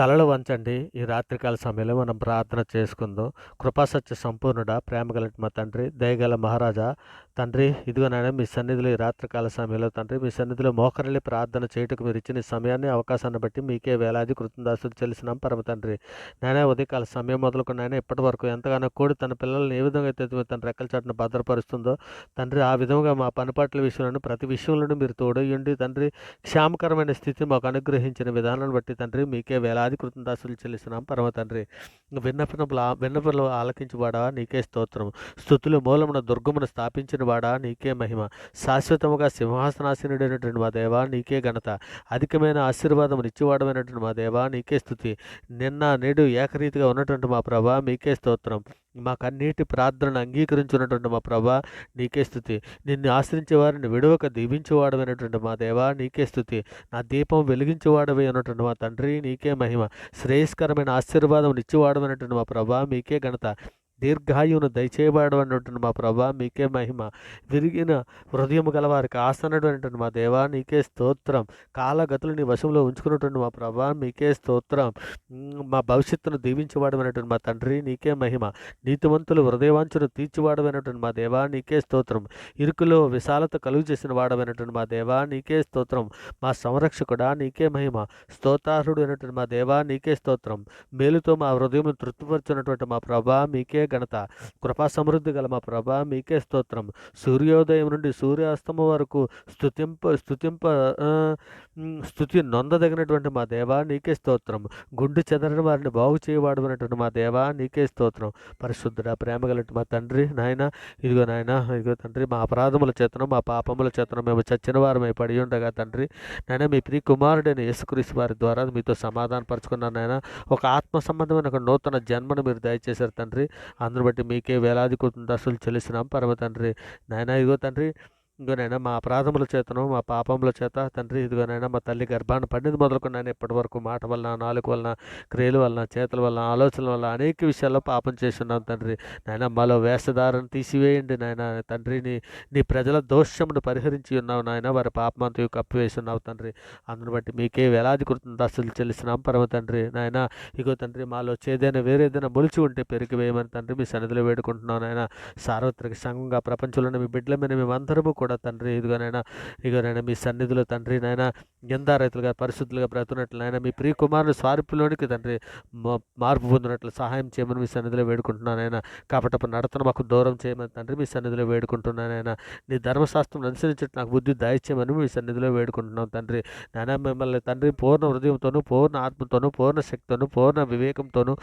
తలలు వంచండి. ఈ రాత్రికాల సమయంలో మనం ప్రార్థన చేసుకుందాం. కృపాసత్య సంపూర్ణుడా, ప్రేమగల మా తండ్రి, దయగల మహారాజా, తండ్రి ఇదిగో నాయన మీ సన్నిధిలో ఈ రాత్రికాల సమయంలో తండ్రి మీ సన్నిధిలో మోకరిల్లి ప్రార్థన చేయుటకు మీరు ఇచ్చిన ఈ సమయాన్ని, అవకాశాన్ని బట్టి మీకే వేలాది కృతజ్ఞతాస్తుతులు చెల్లిస్తున్నాం పరమ తండ్రి. నాయన ఉదయకాల సమయం మొదలుకొని నాయన ఇప్పటి వరకు ఎంతగానో కోడి తన పిల్లల్ని ఏ విధంగా అయితే తన రెక్కల చాటున భద్రపరుస్తుందో తండ్రి, ఆ విధంగా మా పనిపాట్ల విషయంలోనూ ప్రతి విషయంలోనూ మీరు తోడయ్యుండి తండ్రి క్షేమకరమైన స్థితి మాకు అనుగ్రహించిన విధానాన్ని బట్టి తండ్రి మీకే వేలాది కృతజ్ఞతాస్తుతులు చెల్లిస్తున్నాం పరమ తండ్రి. విన్నపములు ఆలకించువాడా నీకే స్తోత్రం. స్తుతులు మూలమున దుర్గమును స్థాపించిన వాడా నీకే మహిమ. శాశ్వతముగా సింహాసనాసీనుడైనటువంటి మా దేవా నీకే ఘనత. అధికమైన ఆశీర్వాదం నిత్యవాడమైనటువంటి మా దేవా నీకే స్తుతి. నిన్న నేడు ఏకరీతిగా ఉన్నటువంటి మా ప్రభా మీకే స్తోత్రం. మా కన్నీటి ప్రార్థనను అంగీకరించున్నటువంటి మా ప్రభా నీకే స్తుతి. నిన్ను ఆశ్రయించే వారిని విడవక దీవించేవాడమైనటువంటి మా దేవా నీకే స్తుతి. నా దీపం వెలిగించేవాడవై ఉన్నటువంటి మా తండ్రి నీకే మహిమ. శ్రేయస్కరమైన ఆశీర్వాదం నిత్యవాడమైనటువంటి మా ప్రభా మీకే ఘనత. దీర్ఘాయువును దయచేయబడనటువంటి మా ప్రభా మీకే మహిమ. విరిగిన హృదయము గల వారికి ఆసనటువంటి మా దేవా నీకే స్తోత్రం. కాలగతులు నీ వశంలో ఉంచుకున్నటువంటి మా ప్రభా మీకే స్తోత్రం. మా భవిష్యత్తును దీవించబడమైనటువంటి మా తండ్రి నీకే మహిమ. నీతివంతులు హృదయవాంఛను తీర్చివాడమైనటువంటి మా దేవా నీకే స్తోత్రం. ఇరుకులో విశాలత కలుగు చేసిన వాడమైనటువంటి మా దేవా నీకే స్తోత్రం. మా సంరక్షకుడా నీకే మహిమ. స్తోత్రార్హుడు అయినటువంటి మా దేవా నీకే స్తోత్రం. మేలుతో మా హృదయం తృప్తిపరచున్నటువంటి మా ప్రభా మీకే ఘనత. కృపా సమృద్ధి గల మా ప్రభా మీకే స్తోత్రం. సూర్యోదయం నుండి సూర్యాస్తమం వరకు స్తుతి నొందదగినటువంటి మా దేవా నీకే స్తోత్రం. గుండు చెదరని వారిని బాగు చేయవాడమైనటువంటి మా దేవా నీకే స్తోత్రం. పరిశుద్ధుడా, ప్రేమగలటి మా తండ్రి, నాయన ఇదిగో తండ్రి, మా అపరాధముల చేతను మా పాపముల చేతను మేము చచ్చిన వారమై పడి ఉండగా తండ్రి, నాయన మీ ప్రియ కుమారుడైన యేసుక్రీస్తు వారి ద్వారా మీతో సమాధాన పరుచుకున్నాను నాయన. ఒక ఆత్మ సంబంధమైన ఒక నూతన జన్మను మీరు దయచేశారు తండ్రి. అందును బట్టి మీకే వేలాది కృతజ్ఞతలు చెల్లిస్తున్నాం పరమ తండ్రి. నాయన ఇదిగోనైనా మా అపరాధముల చేతను మా పాపముల చేత తండ్రి, ఇదిగోనైనా మా తల్లి గర్భాన్ని పండింది మొదలుకొని నేను ఇప్పటి వరకు మాట వలన, నాలుక వలన, క్రియల వలన, చేతుల వలన, ఆలోచనల వలన అనేక విషయాల్లో పాపం చేస్తున్నాం తండ్రి. నాయన మాలో వేషధారను తీసివేయండి నాయన తండ్రి. నీ ప్రజల దోషమును పరిహరించి ఉన్నావు నాయన. వారి పాపమంతయు కప్పివేసి ఉన్నావు తండ్రి. అందును బట్టి మీకే వేలాది కృతజ్ఞతలు చెల్లిస్తున్నాం పరమ తండ్రి. నాయన ఇగో తండ్రి, మాలో చేదైనా వేరేదైనా మొలిచి ఉంటే పెరిగి వేయమని తండ్రి మీ సన్నిధిలో వేడుకుంటున్నాం నాయన. సార్వత్రిక సంఘంగా ప్రపంచంలోని మీ బిడ్డల మీద మేమందరము కూడా తండ్రి ఇదిగోనైనా మీ సన్నిధిలో తండ్రి నాయన రైతులుగా పరిశుద్ధులుగా బ్రతున్నట్లు నాయన మీ ప్రియ కుమారుని స్వారూప్యంలోనికి తండ్రి మార్పు పొందినట్లు సహాయం చేయమని మీ సన్నిధిలో వేడుకుంటున్నానైనా. కాబట్టి నడతను మాకు దూరం చేయమని తండ్రి మీ సన్నిధిలో వేడుకుంటున్నానైనా. నీ ధర్మశాస్త్రం అనుసరించట్టు నాకు బుద్ధి దయచేయమని మీ సన్నిధిలో వేడుకుంటున్నాం తండ్రి. నాయన మిమ్మల్ని తండ్రి పూర్ణ హృదయంతోనూ, పూర్ణ ఆత్మతోనూ, పూర్ణ శక్తితోనూ, పూర్ణ వివేకంతోనూ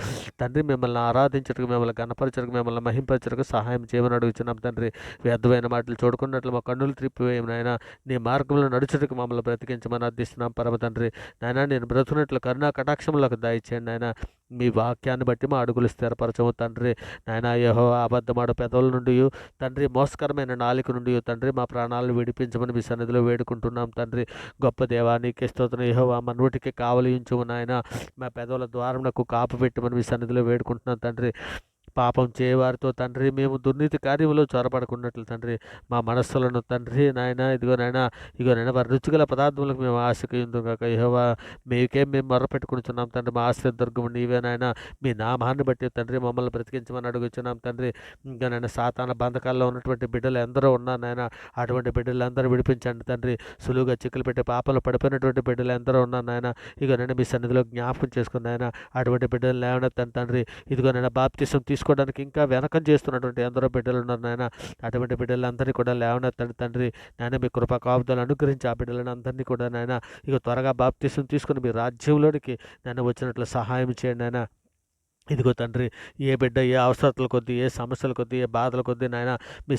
తండ్రి మిమ్మల్ని ఆరాధించటకు, మిమ్మల్ని గణపరచటకు, మిమ్మల్ని మహింపరచటకు సహాయం చేయమని అడుగుతున్నాం తండ్రి. వ్యర్థమైన మాటలు చూడుకున్నట్లు మా కన్నులు త్రిప్పివేయం నాయన. నీ మార్గంలో నడుచుటకు మమ్మల్ని బ్రతికించమని అర్థిస్తున్నాం పరమ తండ్రి. నాయన నేను బ్రతుకున్నట్లు కరుణా కటాక్షములకు దయచేయండి నాయన. మీ వాక్యాన్ని బట్టి మా అడుగులు స్థిరపరచము తండ్రి. నాయన యెహోవా అబద్ధమాడు పెదవుల నుండి తండ్రి, మోసకరమైన నాలుక నుండి తండ్రి మా ప్రాణాలను విడిపించమని మీ సన్నిధిలో వేడుకుంటున్నాం తండ్రి. గొప్ప దేవా నీకే స్తోత్రం. యెహోవా మా నోటికి కావలించుము నాయన. మా పెదవుల ద్వారమునకు కాపు పెట్టమని మీ సన్నిధిలో వేడుకుంటున్నాం తండ్రి. పాపం చేయవారితో తండ్రి మేము దుర్నీతి కార్యములో చొరబడుకున్నట్లు తండ్రి మా మనస్సులను తండ్రి నాయన ఇగోనైనా వారి రుచిగల పదార్థములకు మేము ఆశకిందు కాక యెహోవా మేము మొరపెట్టుకుంటున్నాం తండ్రి. మా ఆశ్రయ దుర్గము నీవే నాయన. మీ నామాన్ని బట్టి తండ్రి మమ్మల్ని బ్రతికించమని అడుగుచున్నాం తండ్రి. ఇంకా నాయన సాతాన బంధకాల్లో ఉన్నటువంటి బిడ్డలు ఎందరో ఉన్నారు నాయన. అటువంటి బిడ్డలందరూ విడిపించండి తండ్రి. సులువుగా చిక్కులు పెట్టి పాపలు పడిపోయినటువంటి బిడ్డలు ఎందరో ఉన్నారు నాయన. ఇగోనైనా మీ సన్నిధిలో జ్ఞాపకం చేసుకుని నాయన అటువంటి బిడ్డలు లేవనెత్తండి తండ్రి. ఇదిగోనైనా బాప్తిసం తీసుకోవడానికి ఇంకా వెనకం చేస్తున్నటువంటి ఎందరో బిడ్డలు ఉన్నారు నాయన. అటువంటి బిడ్డలందరినీ కూడా లేవనెత్తండి తండ్రి. నాయన మీ కృపా కాపుదలు అనుగ్రహించి ఆ బిడ్డలను అందరినీ కూడా నాయన త్వరగా బాప్తిసం తీసుకుని మీ రాజ్యంలోనికి నన్ను వచ్చినట్లు సహాయం చేయండి నాయన. ఇదిగో తండ్రి, ఏ బిడ్డ ఏ అవసరతల కొద్దీ, ఏ సమస్యల కొద్దీ, ఏ బాధల కొద్దీ నాయన మీ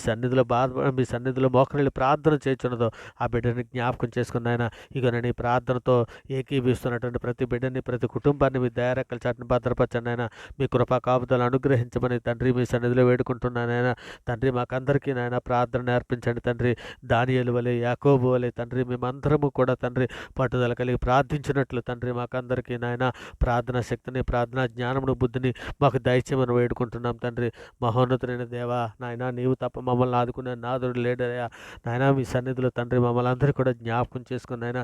సన్నిధిలో మోకరిల్లి ప్రార్థన చేయుచున్నదో ఆ బిడ్డని జ్ఞాపకం చేసుకుని ఆయన ఇగోనని ప్రార్థనతో ఏకీభవిస్తున్నటువంటి ప్రతి బిడ్డని, ప్రతి కుటుంబాన్ని మీ దయారెక్కల చాటును భద్రపరచండి ఆయన. మీ కృపా కాపుదలు అనుగ్రహించమని తండ్రి మీ సన్నిధిలో వేడుకుంటున్నాను ఆయన. తండ్రి మాకందరికీ నాయన ప్రార్థన నేర్పించండి తండ్రి. దానియేలు వలె, యాకోబు వలె తండ్రి మేమందరము కూడా తండ్రి పట్టుదల కలిగి ప్రార్థించినట్లు తండ్రి మాకందరికీ నాయన ప్రార్థనా శక్తిని, ప్రార్థనా జ్ఞానమును, బుద్ధి బుద్ధిని మాకు దయచేయమని వేడుకుంటున్నాం తండ్రి. మహోన్నతుడైన దేవా నాయన, నీవు తప్ప మమ్మల్ని ఆదుకునే నాదుడు లేడయ్యా నాయన. మీ సన్నిధిలో తండ్రి మమ్మల్ని అందరూ కూడా జ్ఞాపకం చేసుకుని నాయన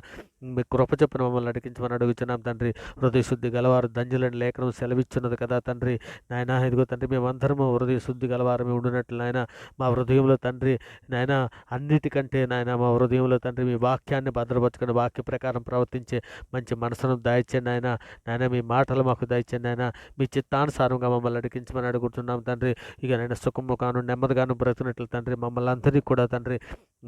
మీ కృప చొప్పున మమ్మల్ని నడిపించమని అడుగుచున్నాం తండ్రి. హృదయ శుద్ధి గలవారు ధన్యులని లేఖనం సెలవిచ్చున్నది కదా తండ్రి. నాయన ఇదిగో తండ్రి, మేమందరము హృదయ శుద్ధి గలవారమే ఉండినట్లు నాయన మా హృదయంలో తండ్రి నాయన అన్నిటికంటే నాయన మా హృదయంలో తండ్రి మీ వాక్యాన్ని భద్రపరచుకుని వాక్య ప్రకారం ప్రవర్తించే మంచి మనసును దయచేయండి నాయన. నాయన మీ మాటలు మాకు దయచేయండి నాయన. మీ చిత్తానుసారంగా మమ్మల్ని నడిపించమని అడుగుతున్నాం తండ్రి. ఇక నేను సుఖముగాను నెమ్మదిగాను బ్రతుకున్నట్లు తండ్రి మమ్మల్ని అందరినీ కూడా తండ్రి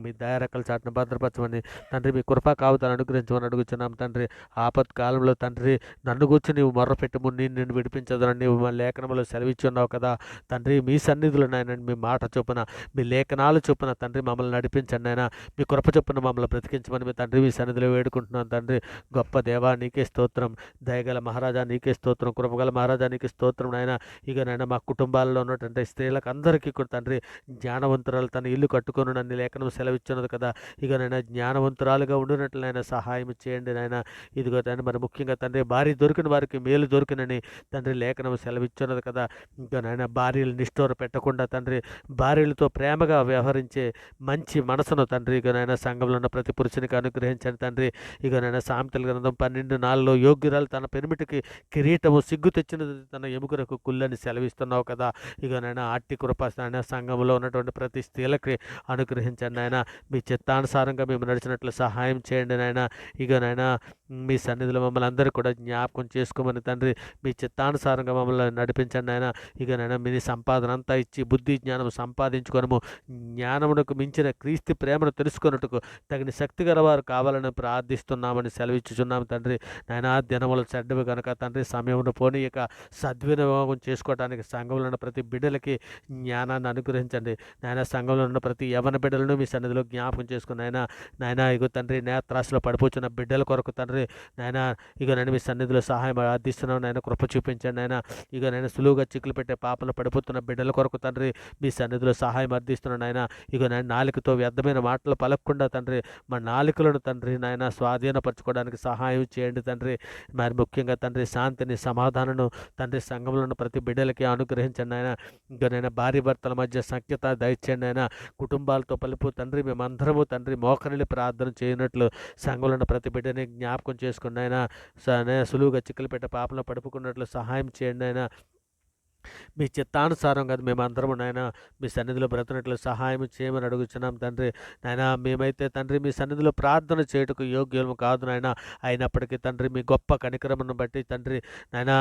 మీ దయారెక్కల చాటును భద్రపరచమని తండ్రి మీ కృపా కావుతాను అనుగ్రహించమని అడుగుతున్నాం తండ్రి. ఆపత్ కాలంలో తండ్రి నన్ను కూర్చొని నీవు మొర్రపెట్టుము నేను విడిపించదని నీవు మా లేఖనంలో సెలవిచ్చున్నావు కదా తండ్రి. మీ సన్నిధిలో నాయన మీ మాట చొప్పున మీ లేఖనాలు చొప్పున తండ్రి మమ్మల్ని నడిపించండి నాయన. మీ కృప చొప్పున మమ్మల్ని బ్రతికించమని మీ తండ్రి మీ సన్నిధిలో వేడుకుంటున్నాను తండ్రి. గొప్ప దేవా నీకే స్తోత్రం, దయగల మహారాజా నీకే స్తోత్రం, కృపగల మహారాజా నీకే స్తోత్రం నాయన. ఇక నాయన మా కుటుంబాల్లో ఉన్నటువంటి స్త్రీలకు అందరికీ కూడా తండ్రి జ్ఞానవంతురాలు తన ఇల్లు కట్టుకొని నన్ను లేఖనం సెలవిచ్చినది కదా. ఇక నాయన జ్ఞానవంతురాలుగా ఉండినట్లు నాయన సహాయం చేయండి నాయన. ఇదిగో తండ్రి మరి ముఖ్యంగా తండ్రి భార్య దొరికిన వారికి మేలు దొరికినని తండ్రి లేఖనం సెలవిచ్చినది కదా. ఇంకా నాయన భార్యలు నిష్ఠూర పెట్టకుండా తండ్రి భార్యలతో ప్రేమగా వ్యవహరించే మంచి మనసును తండ్రి ఇక నాయన సంఘంలో ఉన్న ప్రతి పురుషునికి అనుగ్రహించండి తండ్రి. ఇక నాయన సామెతల గ్రంథం 12:4 యోగ్యురాలు తన పెనిమిటికి కిరీటము సిగ్గు తెచ్చినది తన ఎముకలకు కుళ్ళని సెలవిస్తున్నావు కదా. ఇక నాయన అట్టి కృప నాయన సంఘంలో ఉన్నటువంటి ప్రతి స్త్రీలకి అనుగ్రహించండి నాయన. మీ చిత్తానుసారంగా మేము నడిచినట్లు సహాయం చేయండి నాయన. ఇక నాయన మీ సన్నిధిలో మమ్మల్ని అందరూ కూడా జ్ఞాపకం చేసుకోమని తండ్రి మీ చిత్తానుసారంగా మమ్మల్ని నడిపించండి నాయన. ఇక నాయన మీ సంపాదన అంతా ఇచ్చి బుద్ధి జ్ఞానం సంపాదించుకొనము, జ్ఞానమునకు మించిన క్రీస్తు ప్రేమను తెలుసుకొనుటకు తగిన శక్తి గలవారు కావాలని ప్రార్థిస్తున్నామని సెలవిచ్చుచున్నాము తండ్రి. నాయన దినములు చెడ్డవి కనుక తండ్రి సమయమును పోనీయక సద్వినియోగం చేసుకోవడానికి సంఘంలో ఉన్న ప్రతి బిడ్డలకి జ్ఞానాన్ని అనుగ్రహించండి నాయన. సంఘంలో ఉన్న ప్రతి యవన బిడ్డలను మీ సన్నిధిలో జ్ఞాపకం చేసుకుని నాయన ఇగో తండ్రి నేత్రాశలో పడిపోతున్న బిడ్డల కొరకు తండ్రి నాయన ఇక నేను మీ సన్నిధిలో సహాయం ఆర్థిస్తున్నాను నాయన. కృప చూపించండి నాయన. ఇక నేను సులువుగా చిక్కులు పెట్టే పాపలు పడిపోతున్న బిడ్డల కొరకు తండ్రి మీ సన్నిధిలో సహాయం అర్థిస్తున్నాను నాయన. ఇక నేను నాలుకతో వ్యర్థమైన మాటలు పలకకుండా తండ్రి మా నాలుకలను తండ్రి నాయన స్వాధీనపరచుకోవడానికి సహాయం చేయండి తండ్రి. మరి ముఖ్యంగా తండ్రి శాంతిని సమాధానను తండ్రి సంఘంలో ఉన్న ప్రతి బిడ్డలకి అనుగ్రహించండి నాయన. ఇంకా నేను భార్య భర్తల మధ్య సఖ్యత దయచేయండి నాయన. కుటుంబాలతో పలుపు తండ్రి మేమందరము తండ్రి మోకరిల్లి ప్రార్థన చేయనట్లు సంఘంలో ఉన్న ప్రతి బిడ్డని జ్ఞాపకం చేసుకుని నాయన సులువుగా చిక్కులు పెట్టే పాపలో పడుపుకున్నట్లు సహాయం చేయండి నాయన. మీ చిత్తానుసారం కదా మేమందరము నాయన మీ సన్నిధిలో బ్రతునట్లు సహాయం చేయమని అడుగుచున్నాం తండ్రి. నాయన మేమైతే తండ్రి మీ సన్నిధిలో ప్రార్థన చేయుటకు యోగ్యము కాదు నాయన. అయినప్పటికీ తండ్రి మీ గొప్ప కనికరమును బట్టి తండ్రి నాయన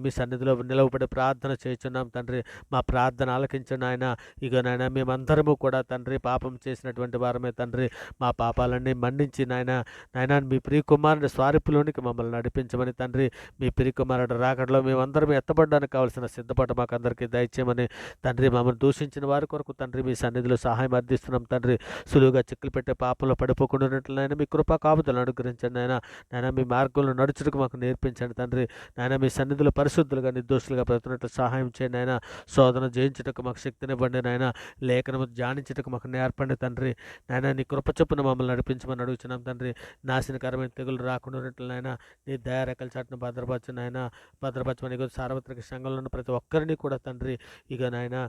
మీ సన్నిధిలో నిలవబడి ప్రార్థన చేయుచున్నాం తండ్రి. మా ప్రార్థన ఆలకించండి నాయన. ఇక నాయన మేమందరము కూడా తండ్రి పాపం చేసినటువంటి వారమే తండ్రి. మా పాపాలన్నీ మన్నించి నాయన మీ ప్రియకుమారుని స్వారూప్యంలోనికి మమ్మల్ని నడిపించమని తండ్రి. మీ ప్రియకుమారుడు రాకడలో మేమందరం ఎత్తబడడానికి కావాల్సిన సిద్ధపాటు మాకు అందరికీ దయచేయమని తండ్రి. మమ్మల్ని దూషించిన వారి కొరకు తండ్రి మీ సన్నిధిలో సహాయం అర్థిస్తున్నాం తండ్రి. సులువుగా చిక్కులు పెట్టే పాపంలో పడిపోకుండానట్లయినా మీ కృపా కాపుదలను అనుగ్రహించండి నాయన. మీ మార్గంలో నడుచుటకు మాకు నేర్పించండి తండ్రి. నాయన మీ సన్నిధిలో పరిశుద్ధులుగా నిర్దోషులుగా బ్రతుకున్నట్లు సహాయం చేయండి నాయన. శోధన జయించుటకు మాకు శక్తినివ్వండి నాయన. లేఖనము ధ్యానించుటకు మాకు నేర్పండి తండ్రి. నాయన నీ కృప చొప్పున మమ్మల్ని నడిపించమని అడుగుతున్నాం తండ్రి. నాశనకరమైన తెగులు రాకుండా నాయన నీ దయారెక్కల చాటును భద్రపరచమని సార్వత్రిక సంఘంలో ఉన్న ప్రతి ఒక్కరిని కూడా తండ్రి ఇక నాయన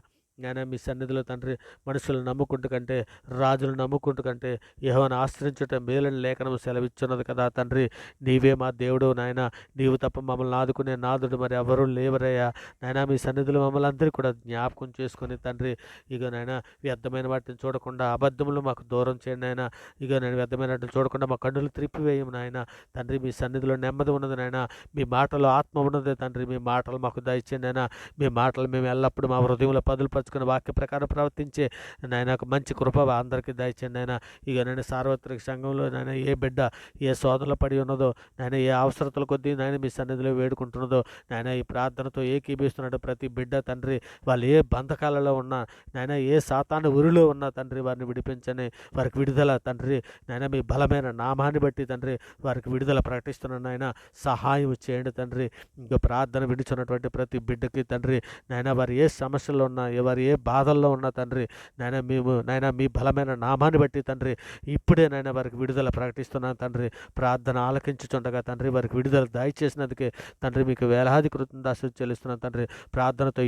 మీ సన్నిధిలో తండ్రి మనుషులను నమ్ముకుంటూ కంటే రాజులను నమ్ముకుంటూ కంటే యెహోవాను ఆశ్రయించటం మేలని లేఖనం సెలవిచ్చున్నది కదా తండ్రి. నీవే మా దేవుడు నాయన. నీవు తప్ప మమ్మల్ని ఆదుకునే నాదుడు మరి ఎవరు లేవరయ్యా నాయన. మీ సన్నిధిలో మమ్మల్ని అందరూ కూడా జ్ఞాపకం చేసుకుని తండ్రి ఇక నాయన వ్యర్థమైన వాటిని చూడకుండా అబద్ధములు మాకు దూరం చేయండి నాయన. ఇక నేను వ్యర్థమైన వాటిని చూడకుండా మా కన్నులు త్రిప్పివేయము నాయన తండ్రి. మీ సన్నిధిలో నెమ్మది ఉన్నది నాయన. మీ మాటలో ఆత్మ ఉన్నదే తండ్రి. మీ మాటలు మాకు దయచేయండి నాయన. మీ మాటలు మేము ఎల్లప్పుడూ మా హృదయంలో పదులుపరచుకుని వాక్య ప్రకారం ప్రవర్తించే నాయన మంచి కృప అందరికీ దయచేయండి నాయన. ఇక నేను సార్వత్రిక సంఘంలో నాయన ఏ బిడ్డ ఏ శోధనలో పడి ఉన్నదో నాయన ఏ అవసరతల కొద్దీ నాయన మీ సన్నిధిలో వేడుకుంటున్నదో నాయన ఈ ప్రార్థనతో ఏకీభిస్తున్నాడు ప్రతి బిడ్డ తండ్రి. వాళ్ళు ఏ బంధకాలలో ఉన్నా నాయన ఏ సాతాను ఉరిలో ఉన్నా తండ్రి వారిని విడిపించని వారికి విడుదల తండ్రి నాయన మీ బలమైన నామాన్ని బట్టి తండ్రి వారికి విడుదల ప్రకటిస్తున్నాను నాయన. సహాయం చేయండి తండ్రి. ఇంకా ప్రార్థన విడుచున్నటువంటి ప్రతి బిడ్డకి తండ్రి నాయన వారు ఏ సమస్యలో ఉన్నా వారు వారు ఏ బాధల్లో ఉన్నా తండ్రి నాయన మేము నాయన మీ బలమైన నామాన్ని బట్టి తండ్రి ఇప్పుడే నాయన వారికి విడుదల ప్రకటిస్తున్నాను తండ్రి. ప్రార్థన ఆలకించుచుండగా తండ్రి వారికి విడుదల దయచేసినందుకే తండ్రి మీకు వేలాది కృతజ్ఞతాస్తుతులు చెల్లిస్తున్నాను తండ్రి. ప్రార్థనతో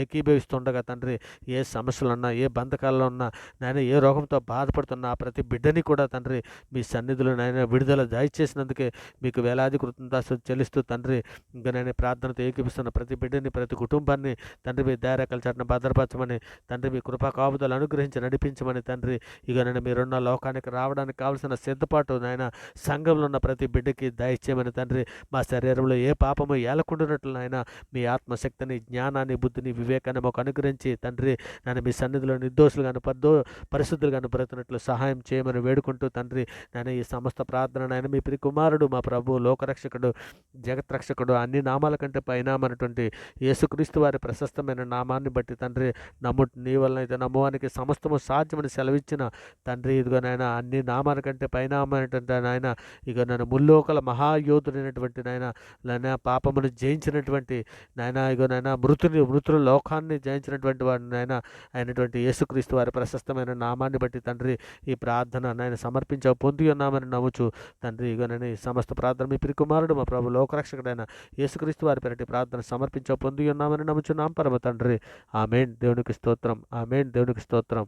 ఏకీభవిస్తుండగా తండ్రి ఏ సమస్యలున్నా ఏ బంధకాల్లో ఉన్నా నాయన ఏ రోగంతో బాధపడుతున్నా ప్రతి బిడ్డని కూడా తండ్రి మీ సన్నిధిలో నాయన విడుదల దయచేసినందుకే మీకు వేలాది కృతజ్ఞతాస్తుతులు చెల్లిస్తూ తండ్రి ఇంకా నేను ప్రార్థనతో ఏకీపిస్తున్న ప్రతి బిడ్డని ప్రతి కుటుంబాన్ని తండ్రి మీ దయారేఖల చాటున భద్రపరచమని తండ్రి మీ కృపా కాపుదలు అనుగ్రహించి నడిపించమని తండ్రి ఇక నేను మీరున్న లోకానికి రావడానికి కావలసిన సిద్ధపాటు నాయన సంఘంలో ఉన్న ప్రతి బిడ్డకి దయచేయమని తండ్రి. మా శరీరంలో ఏ పాపము ఏలకుండునట్లు నాయన మీ ఆత్మశక్తిని జ్ఞానాన్ని బుద్ధిని వివేకాన్ని మాకు అనుగ్రహించి తండ్రి నన్ను మీ సన్నిధిలో నిర్దోషులుగాను పరిశుద్ధులుగాను బ్రతుకున్నట్లు సహాయం చేయమని వేడుకుంటూ తండ్రి నేను ఈ సమస్త ప్రార్థన నాయన మీ ప్రియ కుమారుడు మా ప్రభు లోకరక్షకుడు జగత్రక్షకుడు అన్ని నామాల కంటే పైనామన్నటువంటి యేసుక్రీస్తు వారి ప్రశస్తమైన నామాన్ని బట్టి తండ్రి నీ వలన అయితే నమ్మవానికి సమస్తము సాధ్యమని సెలవిచ్చిన తండ్రి ఇదిగో నాయన అన్ని నామాల కంటే పైనామనేటువంటి నాయన ఇక నన్ను ముల్లోకల మహాయోధుడైనటువంటి నాయన పాపమును జయించినటువంటి నాయన ఇగో నాయన మృతుల లోకాన్ని జయించినటువంటి వాడు నాయన అయినటువంటి యేసుక్రీస్తు వారి ప్రశస్తమైన నామాన్ని బట్టి తండ్రి ఈ ప్రార్థన నాయన సమర్పించ పొంది ఉన్నామని నమ్ముచు తండ్రి ఇగో నేను ఈ సమస్త ప్రార్థన మీ ప్రియ కుమారుడు మా ప్రభు లోకరక్షకుడైన యేసుక్రీస్తు వారి పేరిట ప్రార్థన సమర్పించ పొంది ఉన్నామని నమ్ముచున్నాం పరమ తండ్రి. ఆమేన్. దేవునికి స్తోత్రం. ఆమేన్. దేవునికి స్తోత్రం.